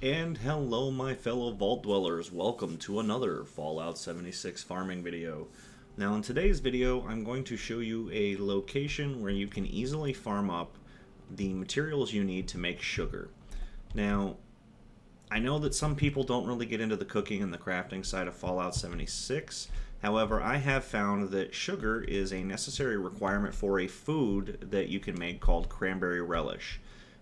And hello my fellow vault dwellers, welcome to another Fallout 76 farming video. Now in today's video I'm going to show you a location where you can easily farm up the materials you need to make sugar. Now I know that some people don't really get into the cooking and the crafting side of Fallout 76. However, I have found that sugar is a necessary requirement for a food that you can make called cranberry relish.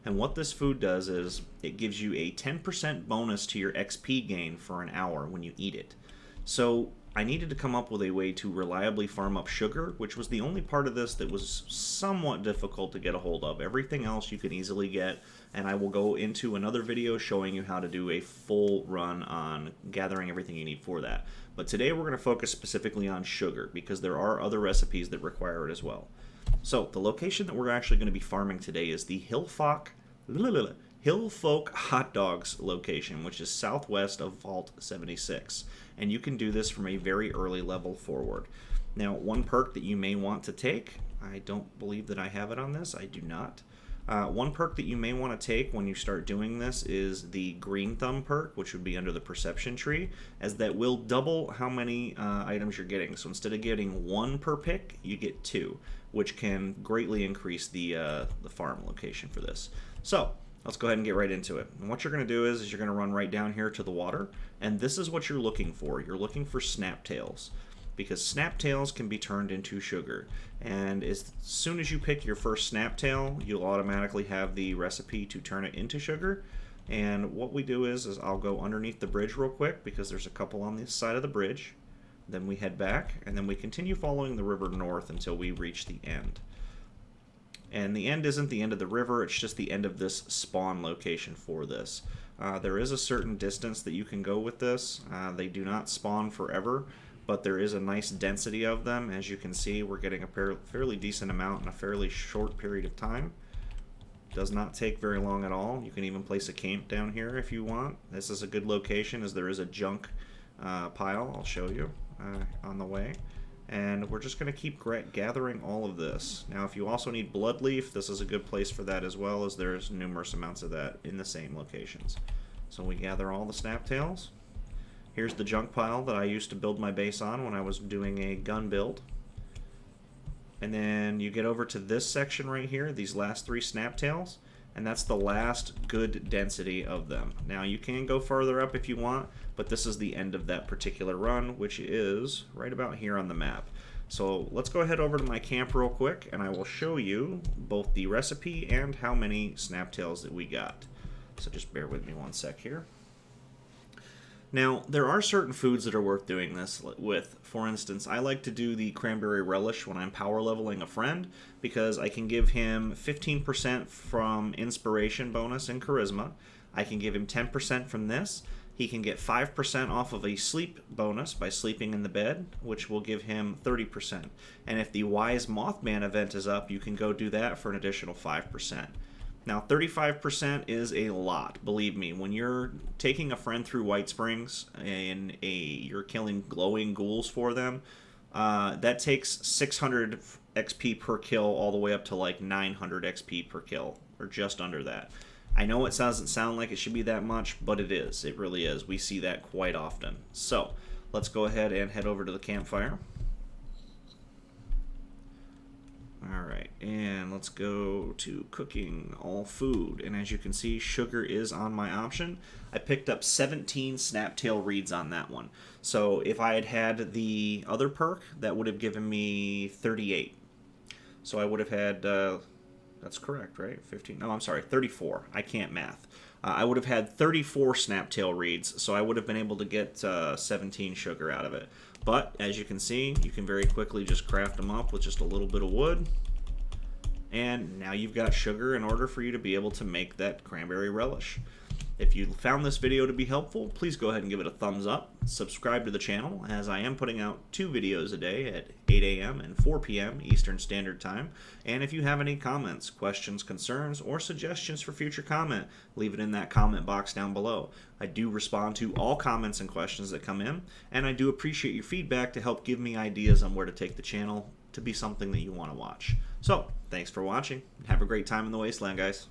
And what this food does is it gives you a 10% bonus to your XP gain for an hour when you eat it. So I needed to come up with a way to reliably farm up sugar, which was the only part of this that was somewhat difficult to get a hold of. Everything else you can easily get, and I will go into another video showing you how to do a full run on gathering everything you need for that. But today we're going to focus specifically on sugar, because there are other recipes that require it as well. So the location that we're actually going to be farming today is the Hillfolk Hot Dogs location, which is southwest of Vault 76. And you can do this from a very early level forward. Now, one perk that you may want to take, I don't believe that I have it on this, I do not. One perk that you may want to take when you start doing this is the green thumb perk, which would be under the perception tree, as that will double how many items you're getting. So instead of getting one per pick, you get two, which can greatly increase the farm location for this. So let's go ahead and get right into it. And what you're going to do is you're going to run right down here to the water, and this is what you're looking for. You're looking for snaptails, because snaptails can be turned into sugar. And as soon as you pick your first snaptail, you'll automatically have the recipe to turn it into sugar. And what we do is I'll go underneath the bridge real quick, because there's a couple on this side of the bridge. Then we head back, and then we continue following the river north until we reach the end. And the end isn't the end of the river, it's just the end of this spawn location for this. There is a certain distance that you can go with this. They do not spawn forever, but there is a nice density of them. As you can see, we're getting a fairly decent amount in a fairly short period of time. Does not take very long at all. You can even place a camp down here if you want. This is a good location, as there is a junk pile, I'll show you on the way. And we're just going to keep gathering all of this. Now, if you also need blood leaf, this is a good place for that as well, as there's numerous amounts of that in the same locations. So we gather all the snaptails. Here's the junk pile that I used to build my base on when I was doing a gun build. And then you get over to this section right here, these last three snaptails, and that's the last good density of them. Now, you can go further up if you want, but this is the end of that particular run, which is right about here on the map. So let's go ahead over to my camp real quick, and I will show you both the recipe and how many snaptails that we got. So just bear with me one sec here. Now, there are certain foods that are worth doing this with. For instance, I like to do the cranberry relish when I'm power leveling a friend, because I can give him 15% from inspiration bonus and charisma. I can give him 10% from this. He can get 5% off of a sleep bonus by sleeping in the bed, which will give him 30%. And if the Wise Mothman event is up, you can go do that for an additional 5%. Now, 35% is a lot, believe me. When you're taking a friend through White Springs and you're killing glowing ghouls for them, that takes 600 XP per kill all the way up to like 900 XP per kill, or just under that. I know it doesn't sound like it should be that much, but it is. It really is. We see that quite often. So, let's go ahead and head over to the campfire. Alright, and let's go to cooking all food. And as you can see, sugar is on my option. I picked up 17 snaptail reeds on that one. So if I had had the other perk, that would have given me 38. So I would have had, that's correct, right? 15, no, I'm sorry, 34. I can't math. I would have had 34 snaptail reeds, so I would have been able to get 17 sugar out of it. But, as you can see, you can very quickly just craft them up with just a little bit of wood. And now you've got sugar in order for you to be able to make that cranberry relish. If you found this video to be helpful, please go ahead and give it a thumbs up. Subscribe to the channel, as I am putting out 2 videos a day at 8 a.m. and 4 p.m. Eastern Standard Time. And if you have any comments, questions, concerns, or suggestions for future comment, leave it in that comment box down below. I do respond to all comments and questions that come in, and I do appreciate your feedback to help give me ideas on where to take the channel to be something that you want to watch. So, thanks for watching. Have a great time in the wasteland, guys.